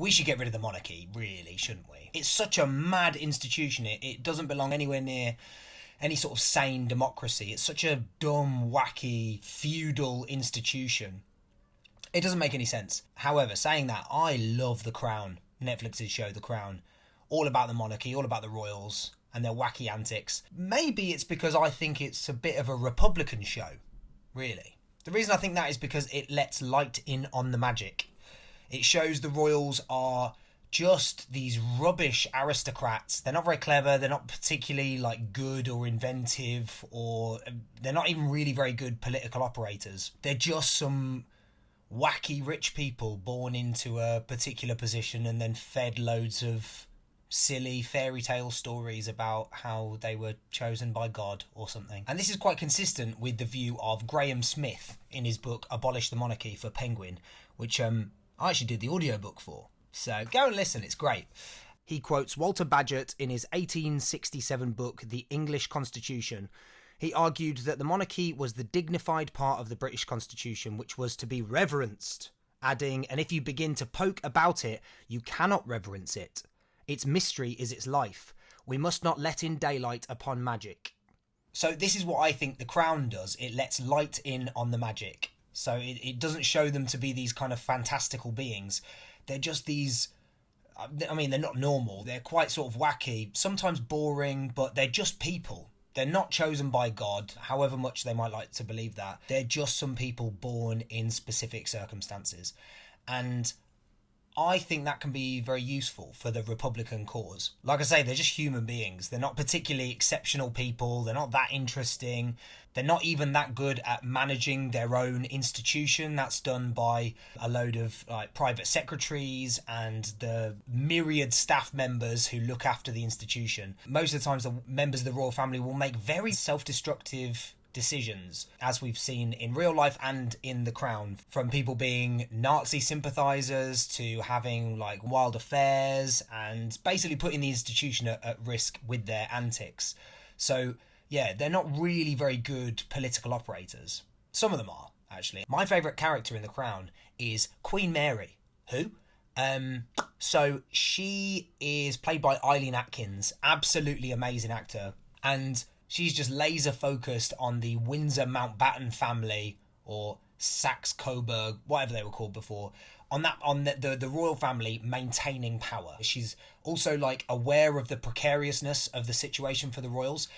We should get rid of the monarchy, really, shouldn't we? It's such a mad institution. It doesn't belong anywhere near any sort of sane democracy. It's such a dumb, wacky, feudal institution. It doesn't make any sense. However, saying that, I love The Crown, Netflix's show The Crown. All about the monarchy, all about the royals and their wacky antics. Maybe it's because I think it's a bit of a Republican show, really. The reason I think that is because it lets light in on the magic. It shows the royals are just these rubbish aristocrats. They're not very clever, they're not particularly like good or inventive, or they're not even really very good political operators. They're just some wacky rich people born into a particular position and then fed loads of silly fairy tale stories about how they were chosen by God or something. And this is quite consistent with the view of Graham Smith in his book Abolish the Monarchy for Penguin, which I actually did the audiobook for. So go and listen, it's great. He quotes Walter Bagehot in his 1867 book The English Constitution. He argued that the monarchy was the dignified part of the British Constitution which was to be reverenced, adding, and if you begin to poke about it, you cannot reverence it. Its mystery is its life. We must not let in daylight upon magic. So this is what I think The Crown does. It lets light in on the magic. So it doesn't show them to be these kind of fantastical beings. They're just these... I mean, they're not normal. They're quite sort of wacky, sometimes boring, but they're just people. They're not chosen by God, however much they might like to believe that. They're just some people born in specific circumstances. And I think that can be very useful for the Republican cause. Like I say, they're just human beings. They're not particularly exceptional people. They're not that interesting. They're not even that good at managing their own institution. That's done by a load of like private secretaries and the myriad staff members who look after the institution. Most of the times, the members of the royal family will make very self-destructive decisions, as we've seen in real life and in The Crown, from people being Nazi sympathisers to having like wild affairs and basically putting the institution at risk with their antics. So yeah, they're not really very good political operators. Some of them are, actually. My favourite character in The Crown is Queen Mary. Who? So she is played by Eileen Atkins, absolutely amazing actor, and she's just laser focused on the Windsor Mountbatten family, or Saxe-Coburg, whatever they were called before, on the royal family maintaining power. She's also like aware of the precariousness of the situation for the royals.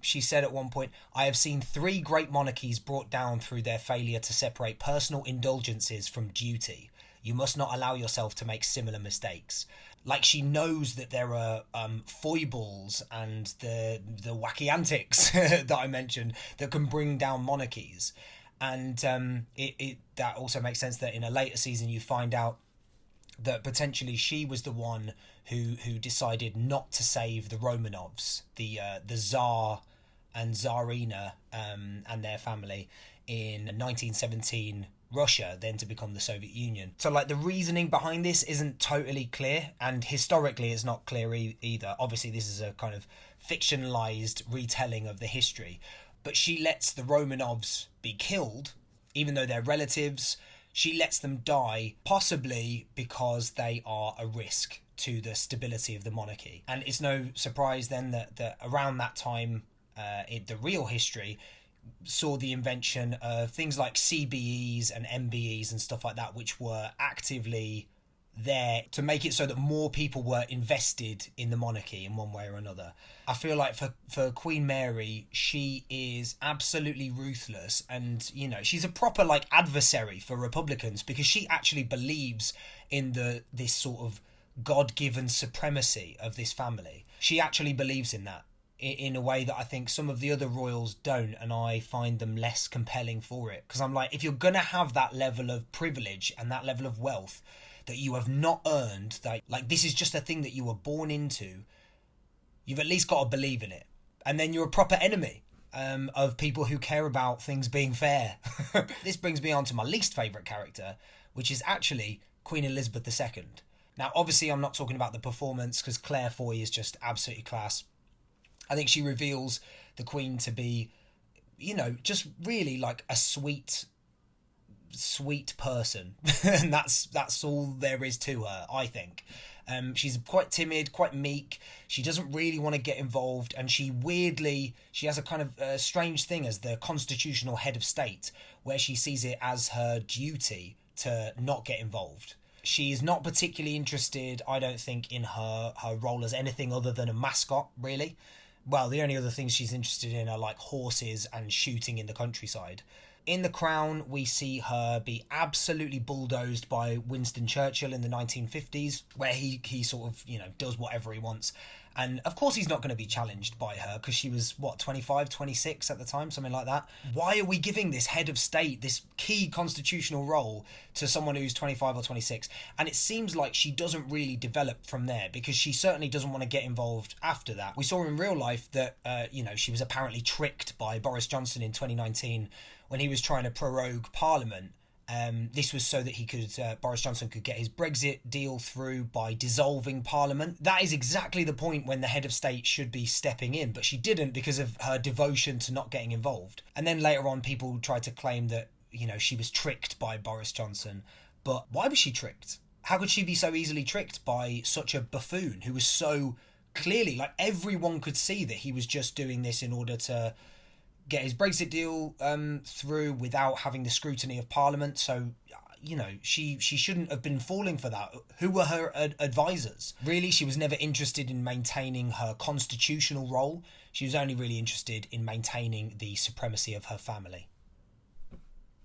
She said at one point, "I have seen 3 great monarchies brought down through their failure to separate personal indulgences from duty. You must not allow yourself to make similar mistakes." Like, she knows that there are foibles and the wacky antics that I mentioned that can bring down monarchies. And that also makes sense that in a later season you find out that potentially she was the one who decided not to save the Romanovs, the Tsar and Tsarina and their family in 1917 Russia, then to become the Soviet Union. So like the reasoning behind this isn't totally clear, and historically it's not clear either. Obviously this is a kind of fictionalized retelling of the history, but she lets the Romanovs be killed, even though they're relatives. She lets them die, possibly because they are a risk to the stability of the monarchy. And it's no surprise then that around that time, the real history saw the invention of things like CBEs and MBEs and stuff like that, which were actively there to make it so that more people were invested in the monarchy in one way or another. I feel like for Queen Mary, she is absolutely ruthless, and you know, she's a proper like adversary for Republicans, because she actually believes in this sort of God-given supremacy of this family. She actually believes in that in a way that I think some of the other royals don't, and I find them less compelling for it. Because I'm like, if you're gonna have that level of privilege and that level of wealth that you have not earned, that like this is just a thing that you were born into, you've at least got to believe in it. And then you're a proper enemy of people who care about things being fair. This brings me on to my least favourite character, which is actually Queen Elizabeth II. Now obviously I'm not talking about the performance, because Claire Foy is just absolutely class. I think she reveals the Queen to be, you know, just really like a sweet sweet person. And that's all there is to her, I think. She's quite timid, quite meek. She doesn't really want to get involved, and she has a kind of strange thing as the constitutional head of state, where she sees it as her duty to not get involved. She is not particularly interested, I don't think, in her role as anything other than a mascot, really. Well, the only other things she's interested in are like horses and shooting in the countryside. In The Crown, we see her be absolutely bulldozed by Winston Churchill in the 1950s, where he sort of, does whatever he wants. And of course he's not going to be challenged by her, because she was, 25, 26 at the time, something like that. Why are we giving this head of state, this key constitutional role, to someone who's 25 or 26? And it seems like she doesn't really develop from there, because she certainly doesn't want to get involved after that. We saw in real life that, she was apparently tricked by Boris Johnson in 2019 when he was trying to prorogue Parliament. This was so that Boris Johnson could get his Brexit deal through by dissolving Parliament. That is exactly the point when the head of state should be stepping in, but she didn't because of her devotion to not getting involved. And then later on, people tried to claim that, she was tricked by Boris Johnson. But why was she tricked? How could she be so easily tricked by such a buffoon who was so clearly, like, everyone could see that he was just doing this in order to get his Brexit deal through without having the scrutiny of Parliament. So, she shouldn't have been falling for that. Who were her advisors? Really, she was never interested in maintaining her constitutional role. She was only really interested in maintaining the supremacy of her family,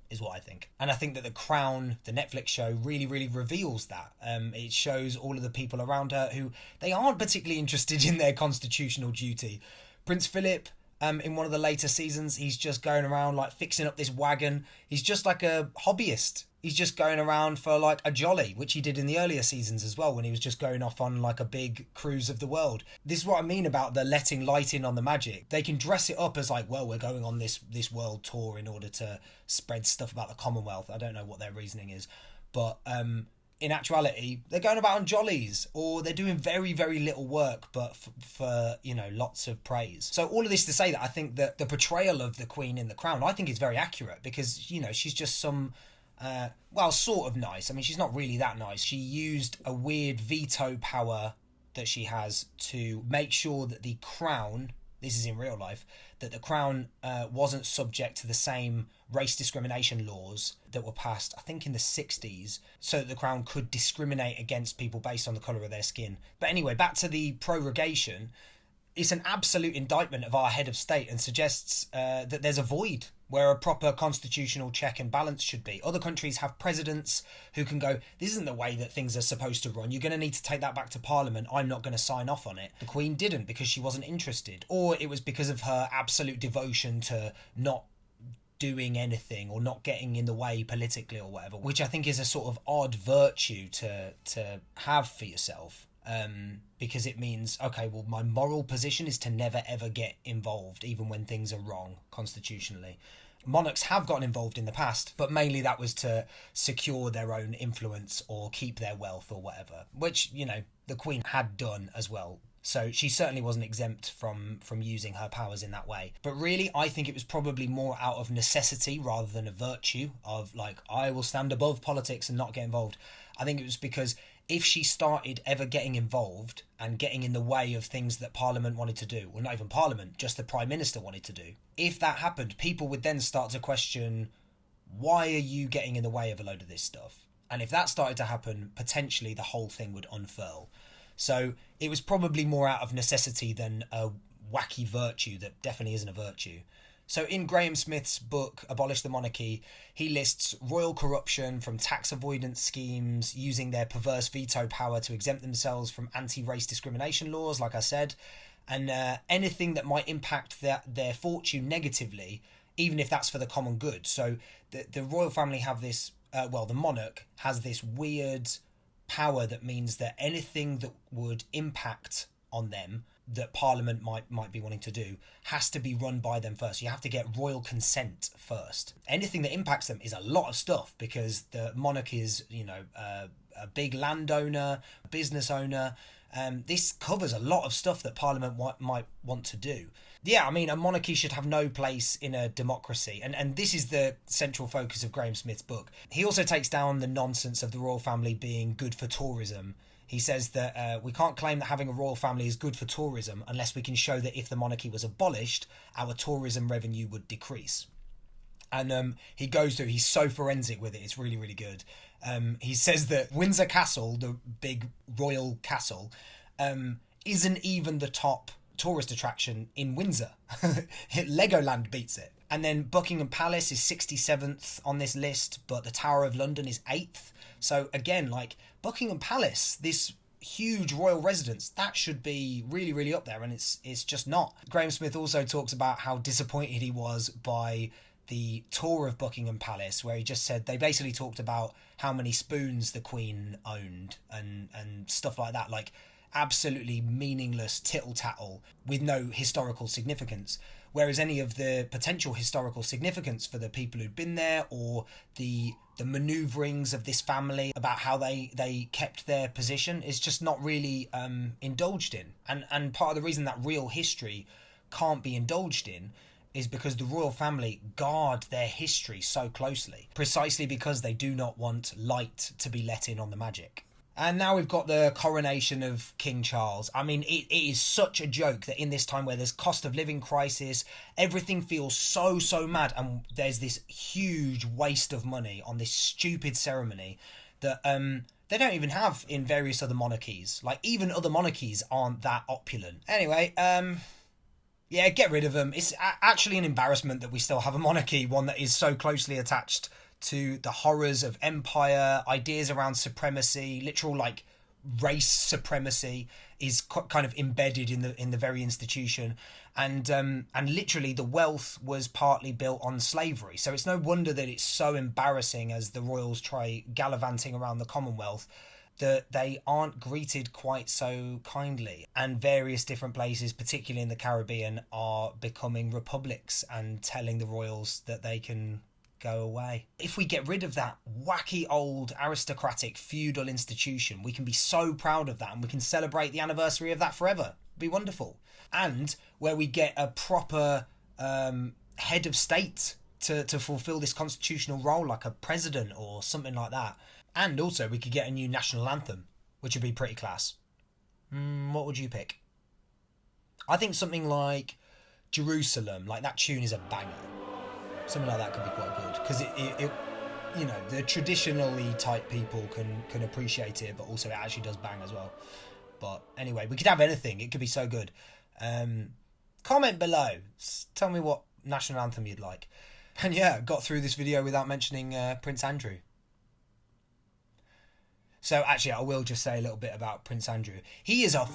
is what I think. And I think that The Crown, the Netflix show, really, really reveals that. It shows all of the people around her who, they aren't particularly interested in their constitutional duty. Prince Philip, in one of the later seasons, he's just going around like fixing up this wagon. He's just like a hobbyist. He's just going around for like a jolly, which he did in the earlier seasons as well, when he was just going off on like a big cruise of the world. This is what I mean about the letting light in on the magic. They can dress it up as like, well, we're going on this world tour in order to spread stuff about the Commonwealth. I don't know what their reasoning is, but in actuality, they're going about on jollies, or they're doing very, very little work, but for lots of praise. So all of this to say that I think that the portrayal of the Queen in The Crown, I think, is very accurate, because, she's just some, sort of nice. I mean, she's not really that nice. She used a weird veto power that she has to make sure that the Crown, this is in real life, that the Crown wasn't subject to the same race discrimination laws that were passed, I think, in the 60s, so that the Crown could discriminate against people based on the colour of their skin. But anyway, back to the prorogation. It's an absolute indictment of our head of state and suggests that there's a void where a proper constitutional check and balance should be. Other countries have presidents who can go, this isn't the way that things are supposed to run. You're going to need to take that back to Parliament. I'm not going to sign off on it. The Queen didn't, because she wasn't interested. Or it was because of her absolute devotion to not doing anything or not getting in the way politically or whatever, which I think is a sort of odd virtue to have for yourself. Because it means, okay, well, my moral position is to never ever get involved, even when things are wrong constitutionally. Monarchs have gotten involved in the past, but mainly that was to secure their own influence or keep their wealth or whatever, which, the Queen had done as well. So she certainly wasn't exempt from using her powers in that way. But really, I think it was probably more out of necessity rather than a virtue of, like, I will stand above politics and not get involved. I think it was because if she started ever getting involved and getting in the way of things that Parliament wanted to do, well, not even Parliament, just the Prime Minister wanted to do, if that happened, people would then start to question, why are you getting in the way of a load of this stuff? And if that started to happen, potentially the whole thing would unfurl. So it was probably more out of necessity than a wacky virtue that definitely isn't a virtue. So in Graham Smith's book, Abolish the Monarchy, he lists royal corruption from tax avoidance schemes, using their perverse veto power to exempt themselves from anti-race discrimination laws, like I said, and anything that might impact their fortune negatively, even if that's for the common good. So the royal family have this, the monarch has this weird power that means that anything that would impact on them that Parliament might be wanting to do has to be run by them first. You have to get royal consent first. Anything that impacts them is a lot of stuff, because the monarch is, a big landowner, business owner. This covers a lot of stuff that Parliament might want to do. Yeah, I mean, a monarchy should have no place in a democracy. And this is the central focus of Graham Smith's book. He also takes down the nonsense of the royal family being good for tourism. He says that we can't claim that having a royal family is good for tourism unless we can show that if the monarchy was abolished, our tourism revenue would decrease. And he goes through, he's so forensic with it, it's really, really good. He says that Windsor Castle, the big royal castle, isn't even the top tourist attraction in Windsor. Legoland beats it. And then Buckingham Palace is 67th on this list, but the Tower of London is 8th. So again, like, Buckingham Palace, this huge royal residence, that should be really, really up there, and it's just not. Graham Smith also talks about how disappointed he was by the tour of Buckingham Palace, where he just said they basically talked about how many spoons the Queen owned and stuff like that, like absolutely meaningless tittle-tattle with no historical significance. Whereas any of the potential historical significance for the people who'd been there, or the manoeuvrings of this family about how they kept their position, is just not really indulged in. And part of the reason that real history can't be indulged in is because the royal family guard their history so closely, precisely because they do not want light to be let in on the magic. And now we've got the coronation of King Charles. I mean, it is such a joke that in this time where there's cost of living crisis, everything feels so mad, and there's this huge waste of money on this stupid ceremony that they don't even have in various other monarchies. Like, even other monarchies aren't that opulent. Anyway, yeah, get rid of them. It's actually an embarrassment that we still have a monarchy, one that is so closely attached to the horrors of empire, ideas around supremacy, literal like race supremacy is kind of embedded in the very institution, and literally the wealth was partly built on slavery. So it's no wonder that it's so embarrassing as the royals try gallivanting around the Commonwealth that they aren't greeted quite so kindly. And various different places, particularly in the Caribbean, are becoming republics and telling the royals that they can go away. If we get rid of that wacky old aristocratic feudal institution, we can be so proud of that, and we can celebrate the anniversary of that forever. It'd be wonderful. And where we get a proper head of state to fulfill this constitutional role, like a president or something like that. And also we could get a new national anthem, which would be pretty class. What would you pick? I think something like Jerusalem, like that tune is a banger. Something like that could be quite good, because it you know, the traditionally type people can appreciate it, but also it actually does bang as well. But anyway, we could have anything. It could be so good. Comment below. Tell me what national anthem you'd like. And yeah, got through this video without mentioning Prince Andrew. So actually, I will just say a little bit about Prince Andrew. He is a